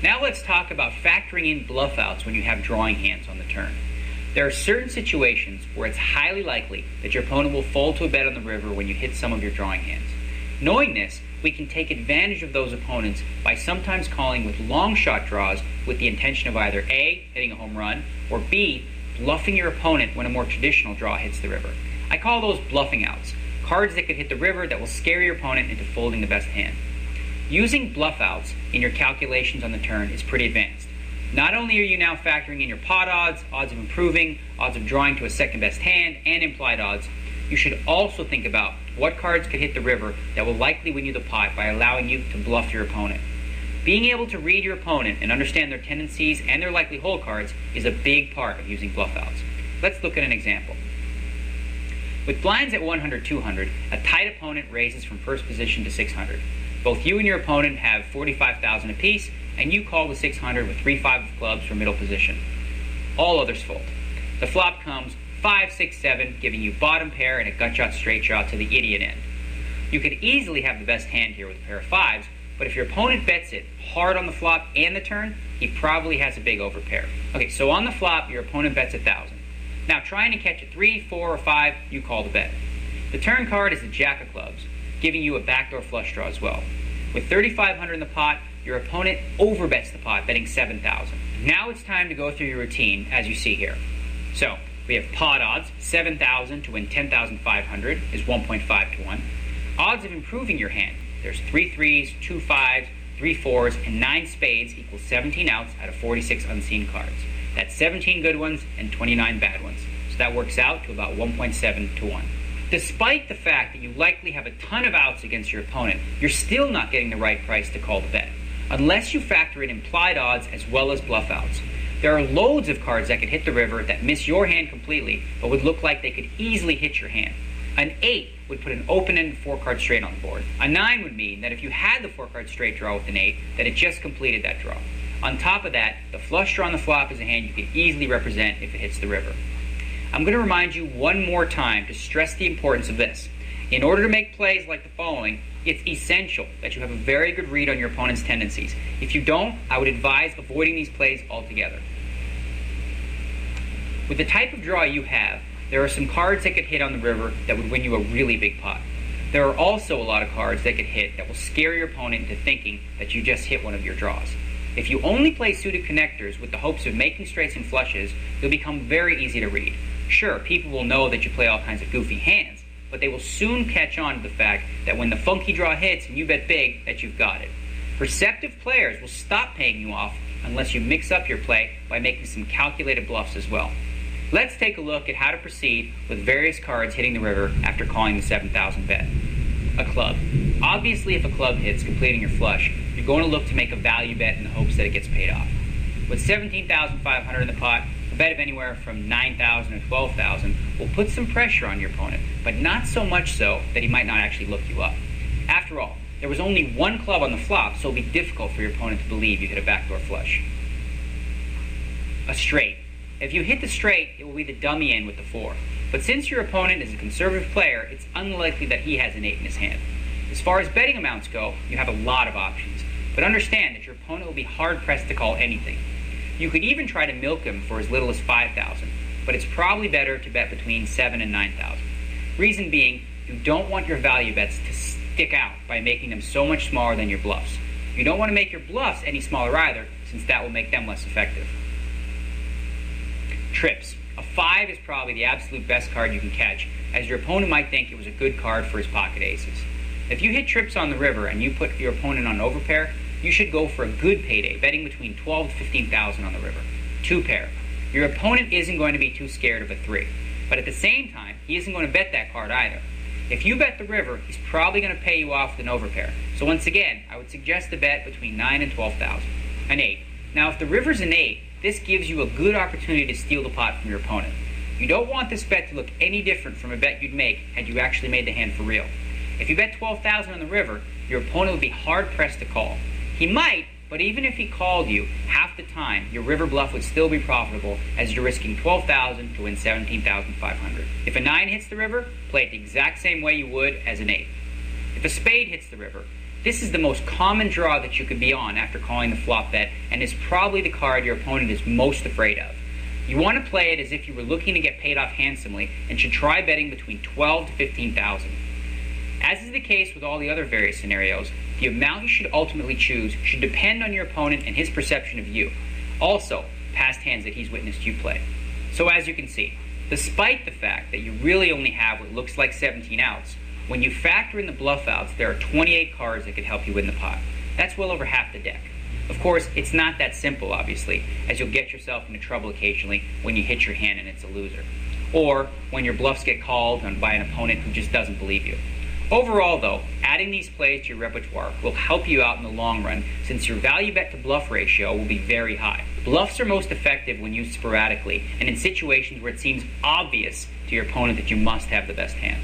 Now let's talk about factoring in bluff outs when you have drawing hands on the turn. There are certain situations where it's highly likely that your opponent will fold to a bet on the river when you hit some of your drawing hands. Knowing this, we can take advantage of those opponents by sometimes calling with long shot draws with the intention of either A, hitting a home run, or B, bluffing your opponent when a more traditional draw hits the river. I call those bluffing outs, cards that could hit the river that will scare your opponent into folding the best hand. Using bluff outs in your calculations on the turn is pretty advanced. Not only are you now factoring in your pot odds, odds of improving, odds of drawing to a second best hand, and implied odds, you should also think about what cards could hit the river that will likely win you the pot by allowing you to bluff your opponent. Being able to read your opponent and understand their tendencies and their likely hole cards is a big part of using bluff outs. Let's look at an example. With blinds at 100-200, a tight opponent raises from first position to 600. Both you and your opponent have 45,000 apiece, and you call the 600 with 3-5 of clubs for middle position. All others fold. The flop comes 5, 6, 7, giving you bottom pair and a gut shot straight shot to the idiot end. You could easily have the best hand here with a pair of 5s, but if your opponent bets it hard on the flop and the turn, he probably has a big overpair. Okay, so on the flop, your opponent bets 1,000. Now trying to catch a 3, 4, or 5, you call the bet. The turn card is the jack of clubs, giving you a backdoor flush draw as well. With 3,500 in the pot, your opponent overbets the pot, betting 7,000. Now it's time to go through your routine as you see here. So, we have pot odds, 7,000 to win 10,500 is 1.5 to 1. Odds of improving your hand, there's 3 3s, 2 5s, 3 4s, and 9 spades equals 17 outs out of 46 unseen cards. That's 17 good ones and 29 bad ones. So that works out to about 1.7 to 1. Despite the fact that you likely have a ton of outs against your opponent, you're still not getting the right price to call the bet, unless you factor in implied odds as well as bluff outs. There are loads of cards that could hit the river that miss your hand completely, but would look like they could easily hit your hand. An 8 would put an open-ended 4-card straight on the board. A 9 would mean that if you had the 4-card straight draw with an 8, that it just completed that draw. On top of that, the flush draw on the flop is a hand you can easily represent if it hits the river. I'm going to remind you one more time to stress the importance of this. In order to make plays like the following, it's essential that you have a very good read on your opponent's tendencies. If you don't, I would advise avoiding these plays altogether. With the type of draw you have, there are some cards that could hit on the river that would win you a really big pot. There are also a lot of cards that could hit that will scare your opponent into thinking that you just hit one of your draws. If you only play suited connectors with the hopes of making straights and flushes, you'll become very easy to read. Sure, people will know that you play all kinds of goofy hands, but they will soon catch on to the fact that when the funky draw hits and you bet big, that you've got it. Perceptive players will stop paying you off unless you mix up your play by making some calculated bluffs as well. Let's take a look at how to proceed with various cards hitting the river after calling the 7,000 bet. A club. Obviously, if a club hits, completing your flush, you're going to look to make a value bet in the hopes that it gets paid off. With 17,500 in the pot, a bet of anywhere from 9,000 to 12,000 will put some pressure on your opponent, but not so much so that he might not actually look you up. After all, there was only one club on the flop, so it'll be difficult for your opponent to believe you hit a backdoor flush. A straight. If you hit the straight, it will be the dummy end with the 4. But since your opponent is a conservative player, it's unlikely that he has an 8 in his hand. As far as betting amounts go, you have a lot of options, but understand that your opponent will be hard-pressed to call anything. You could even try to milk him for as little as 5,000, but it's probably better to bet between 7 and 9,000. Reason being, you don't want your value bets to stick out by making them so much smaller than your bluffs. You don't want to make your bluffs any smaller either, since that will make them less effective. Trips. A 5 is probably the absolute best card you can catch, as your opponent might think it was a good card for his pocket aces. If you hit trips on the river and you put your opponent on overpair, you should go for a good payday, betting between 12 to 15,000 on the river. 2 pair. Your opponent isn't going to be too scared of a 3, but at the same time, he isn't going to bet that card either. If you bet the river, he's probably going to pay you off with an overpair. So once again, I would suggest a bet between 9 and 12,000. An 8. Now if the river's an 8, this gives you a good opportunity to steal the pot from your opponent. You don't want this bet to look any different from a bet you'd make had you actually made the hand for real. If you bet 12,000 on the river, your opponent would be hard-pressed to call. He might, but even if he called you half the time, your river bluff would still be profitable, as you're risking 12,000 to win 17,500. If a 9 hits the river, play it the exact same way you would as an 8. If a spade hits the river, This is the most common draw that you could be on after calling the flop bet, and is probably the card your opponent is most afraid of. You want to play it as if you were looking to get paid off handsomely, and should try betting between 12 to 15,000. As is the case with all the other various scenarios, the amount you should ultimately choose should depend on your opponent and his perception of you. Also, past hands that he's witnessed you play. So as you can see, despite the fact that you really only have what looks like 17 outs, when you factor in the bluff outs, there are 28 cards that could help you win the pot. That's well over half the deck. Of course, it's not that simple, obviously, as you'll get yourself into trouble occasionally when you hit your hand and it's a loser. Or when your bluffs get called on by an opponent who just doesn't believe you. Overall, though, adding these plays to your repertoire will help you out in the long run, since your value bet to bluff ratio will be very high. Bluffs are most effective when used sporadically and in situations where it seems obvious to your opponent that you must have the best hand.